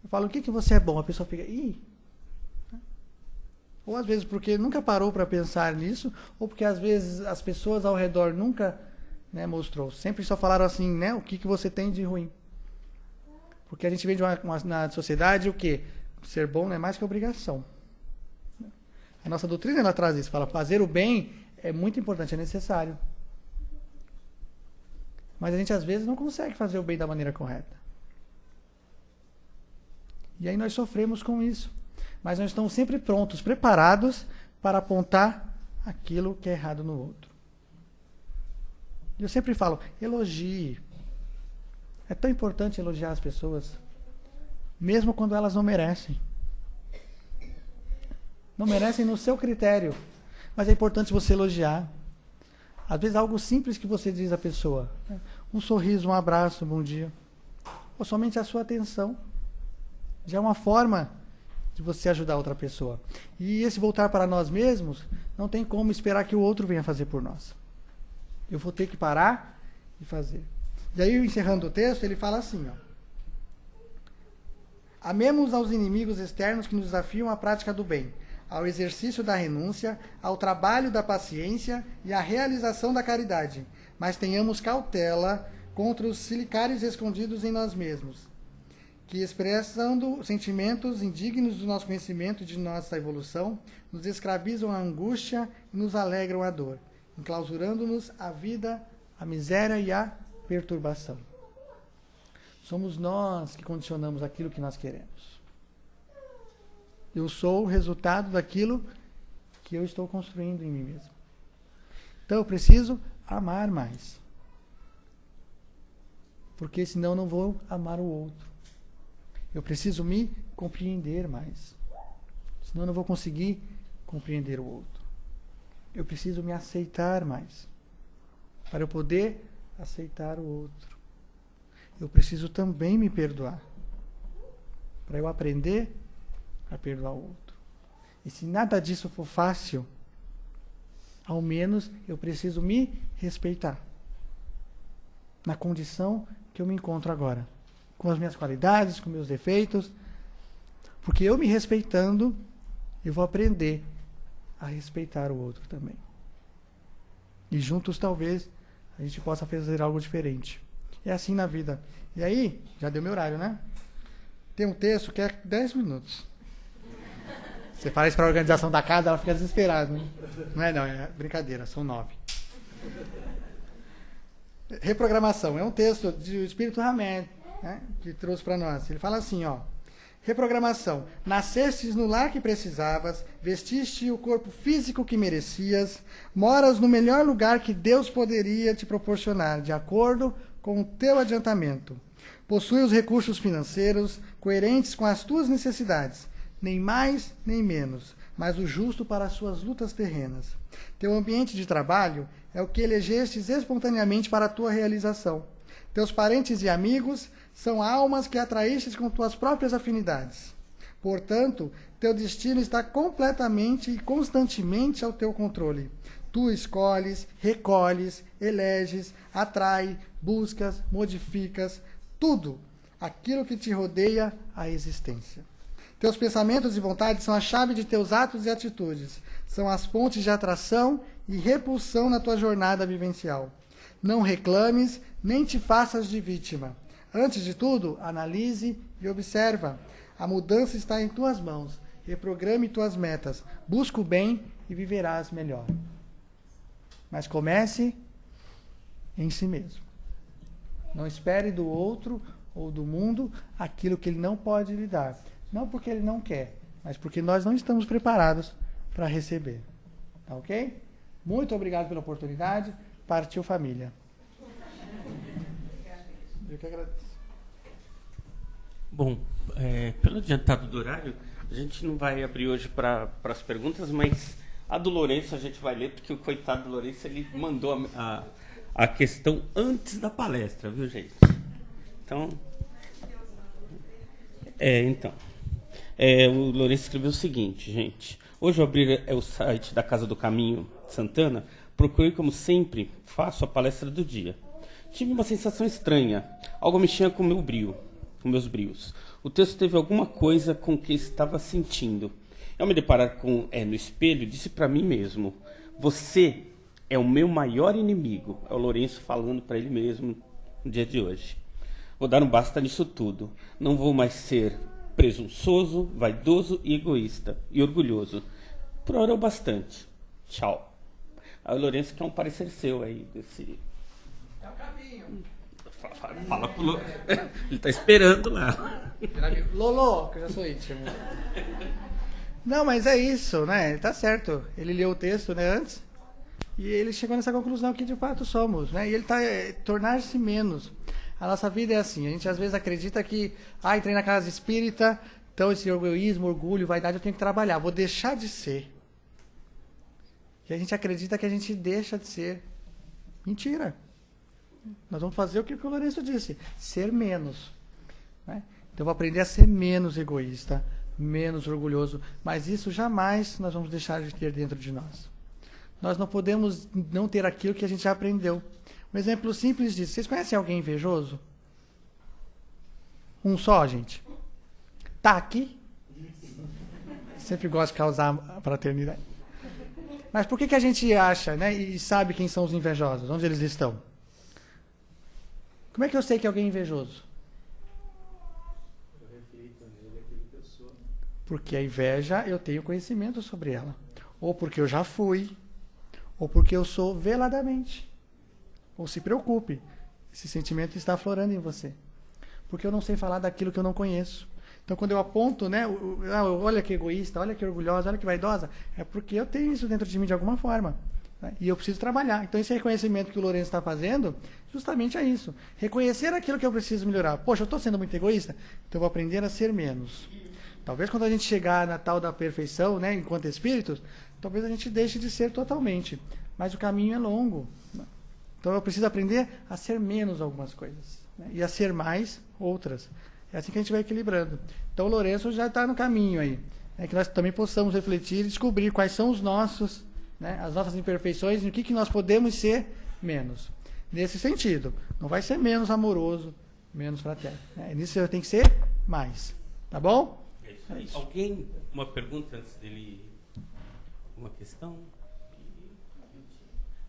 Eu falo, o que você é bom? A pessoa fica, ih. Ou às vezes porque nunca parou para pensar nisso, ou porque às vezes as pessoas ao redor nunca, né, mostrou. Sempre só falaram assim, né, o que você tem de ruim. Porque a gente vem de na sociedade o quê? Ser bom não é mais que obrigação. A nossa doutrina ela traz isso, fala, fazer o bem é muito importante, é necessário. Mas a gente às vezes não consegue fazer o bem da maneira correta. E aí nós sofremos com isso. Mas nós estamos sempre prontos, preparados para apontar aquilo que é errado no outro. E eu sempre falo, elogie. É tão importante elogiar as pessoas, mesmo quando elas não merecem. Não merecem no seu critério, mas é importante você elogiar. Às vezes algo simples que você diz à pessoa, né? Um sorriso, um abraço, um bom dia, ou somente a sua atenção, já é uma forma de você ajudar outra pessoa. E esse voltar para nós mesmos, não tem como esperar que o outro venha fazer por nós. Eu vou ter que parar e fazer. E aí, encerrando o texto, ele fala assim, ó. Amemos aos inimigos externos que nos desafiam à prática do bem, ao exercício da renúncia, ao trabalho da paciência e à realização da caridade, mas tenhamos cautela contra os silicários escondidos em nós mesmos, que expressando sentimentos indignos do nosso conhecimento e de nossa evolução, nos escravizam a angústia e nos alegram a dor, enclausurando-nos a vida, a miséria e a perturbação. Somos nós que condicionamos aquilo que nós queremos. Eu sou o resultado daquilo que eu estou construindo em mim mesmo. Então eu preciso amar mais. Porque senão eu não vou amar o outro. Eu preciso me compreender mais. Senão eu não vou conseguir compreender o outro. Eu preciso me aceitar mais. Para eu poder aceitar o outro. Eu preciso também me perdoar. Para eu aprender a perdoar o outro. E se nada disso for fácil, ao menos eu preciso me respeitar. Na condição que eu me encontro agora. Com as minhas qualidades, com meus defeitos. Porque eu me respeitando, eu vou aprender a respeitar o outro também. E juntos talvez a gente possa fazer algo diferente. É assim na vida. E aí, já deu meu horário, né? Tem um texto que é 10 minutos. Você fala isso para a organização da casa, ela fica desesperada. Né? Não, é brincadeira, são 9. Reprogramação. É um texto do Espírito Hamed, né, que trouxe para nós. Ele fala assim, ó. Reprogramação. Nascestes no lar que precisavas, vestiste o corpo físico que merecias, moras no melhor lugar que Deus poderia te proporcionar, de acordo com o teu adiantamento. Possui os recursos financeiros coerentes com as tuas necessidades, nem mais nem menos, mas o justo para as suas lutas terrenas. Teu ambiente de trabalho é o que elegestes espontaneamente para a tua realização. Teus parentes e amigos são almas que atraístes com tuas próprias afinidades. Portanto, teu destino está completamente e constantemente ao teu controle. Tu escolhes, recolhes, eleges, atrai, buscas, modificas, tudo aquilo que te rodeia a existência. Teus pensamentos e vontades são a chave de teus atos e atitudes. São as pontes de atração e repulsão na tua jornada vivencial. Não reclames, nem te faças de vítima. Antes de tudo, analise e observa. A mudança está em tuas mãos. Reprograme tuas metas. Busca o bem e viverás melhor. Mas comece em si mesmo. Não espere do outro ou do mundo aquilo que ele não pode lhe dar. Não porque ele não quer, mas porque nós não estamos preparados para receber. Tá ok? Muito obrigado pela oportunidade. Partiu família. Eu que agradeço. Bom, pelo adiantado do horário, a gente não vai abrir hoje para as perguntas, mas a do Lourenço a gente vai ler, porque o coitado do Lourenço, ele mandou a questão antes da palestra, viu, gente? Então, o Lourenço escreveu o seguinte, gente. Hoje eu abri o site da Casa do Caminho Santana, procurei, como sempre, faço a palestra do dia. Tive uma sensação estranha, algo mexia com meu brio. Com meus brios. O texto teve alguma coisa com o que estava sentindo. Ao me deparar no espelho, disse para mim mesmo: você é o meu maior inimigo. É o Lourenço falando para ele mesmo no dia de hoje. Vou dar um basta nisso tudo. Não vou mais ser presunçoso, vaidoso e egoísta e orgulhoso. Por hora é o bastante. Tchau. Aí o Lourenço quer um parecer seu aí desse. É o caminho. Fala pro Lolo. Ele tá esperando lá. Lolo, que eu já sou íntimo. Não, mas é isso, né? Tá certo. Ele leu o texto, né, antes. E ele chegou nessa conclusão que de fato somos, né? E ele tá tornar-se menos. A nossa vida é assim. A gente às vezes acredita que, entrei na casa espírita, então esse egoísmo, orgulho, vaidade, eu tenho que trabalhar. Vou deixar de ser. E a gente acredita que a gente deixa de ser. Mentira. Nós vamos fazer o que o Lourenço disse, ser menos. Né? Então eu vou aprender a ser menos egoísta, menos orgulhoso, mas isso jamais nós vamos deixar de ter dentro de nós. Nós não podemos não ter aquilo que a gente já aprendeu. Um exemplo simples disso, vocês conhecem alguém invejoso? Um só, gente? Tá aqui? Sempre gosto de causar a fraternidade. Mas por que a gente acha, né, e sabe quem são os invejosos? Onde eles estão? Como é que eu sei que alguém é invejoso? Eu reflito nele aquilo que eu sou. Porque a inveja, eu tenho conhecimento sobre ela. Ou porque eu já fui, ou porque eu sou veladamente. Ou se preocupe, esse sentimento está aflorando em você. Porque eu não sei falar daquilo que eu não conheço. Então, quando eu aponto, né, olha que egoísta, olha que orgulhosa, olha que vaidosa, é porque eu tenho isso dentro de mim de alguma forma. Né? E eu preciso trabalhar. Então, esse reconhecimento que o Lourenço está fazendo, justamente é isso. Reconhecer aquilo que eu preciso melhorar. Poxa, eu estou sendo muito egoísta? Então, eu vou aprender a ser menos. Talvez quando a gente chegar na tal da perfeição, né, enquanto espíritos, talvez a gente deixe de ser totalmente. Mas o caminho é longo. Então, eu preciso aprender a ser menos algumas coisas. Né? E a ser mais outras. É assim que a gente vai equilibrando. Então, o Lourenço já está no caminho aí. É que nós também possamos refletir e descobrir quais são os nossos, né, as nossas imperfeições e o que nós podemos ser menos. Nesse sentido. Não vai ser menos amoroso, menos fraterno. Né? Nisso eu tenho que ser mais. Tá bom? É isso. Alguém, uma pergunta antes dele? Uma questão?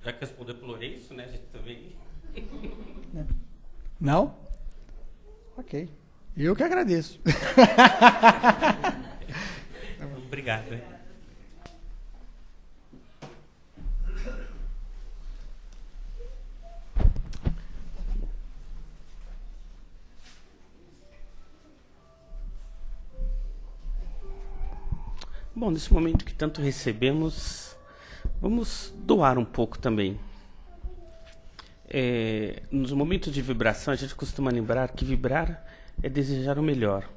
Já que respondeu para o Lourenço, né? A gente também. Não? Ok. Eu que agradeço. Obrigado. Né? Bom, nesse momento que tanto recebemos, vamos doar um pouco também. Nos momentos de vibração, a gente costuma lembrar que vibrar é desejar o melhor.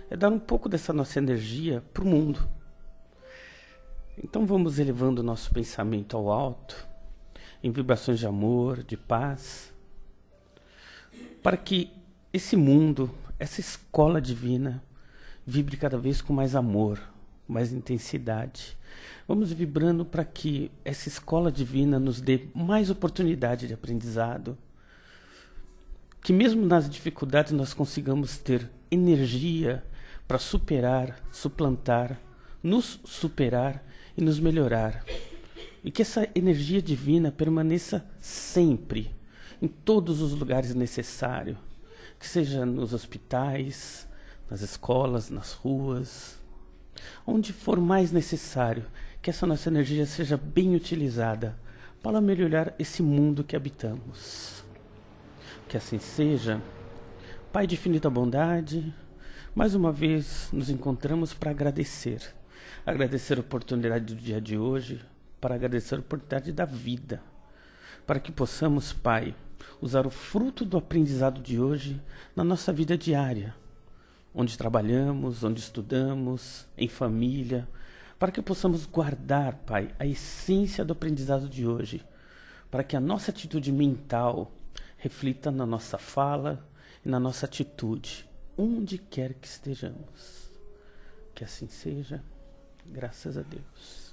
É dar um pouco dessa nossa energia para o mundo. Então vamos elevando o nosso pensamento ao alto, em vibrações de amor, de paz, para que esse mundo, essa escola divina, vibre cada vez com mais amor, mais intensidade. Vamos vibrando para que essa escola divina nos dê mais oportunidade de aprendizado. Que mesmo nas dificuldades nós consigamos ter energia para superar, suplantar, nos superar e nos melhorar. E que essa energia divina permaneça sempre, em todos os lugares necessários. Que seja nos hospitais, nas escolas, nas ruas, onde for mais necessário, que essa nossa energia seja bem utilizada para melhorar esse mundo que habitamos. Que assim seja. Pai de infinita bondade, mais uma vez nos encontramos para agradecer. Agradecer a oportunidade do dia de hoje, para agradecer a oportunidade da vida. Para que possamos, Pai, usar o fruto do aprendizado de hoje na nossa vida diária. Onde trabalhamos, onde estudamos, em família, para que possamos guardar, Pai, a essência do aprendizado de hoje, para que a nossa atitude mental reflita na nossa fala e na nossa atitude, onde quer que estejamos. Que assim seja, graças a Deus.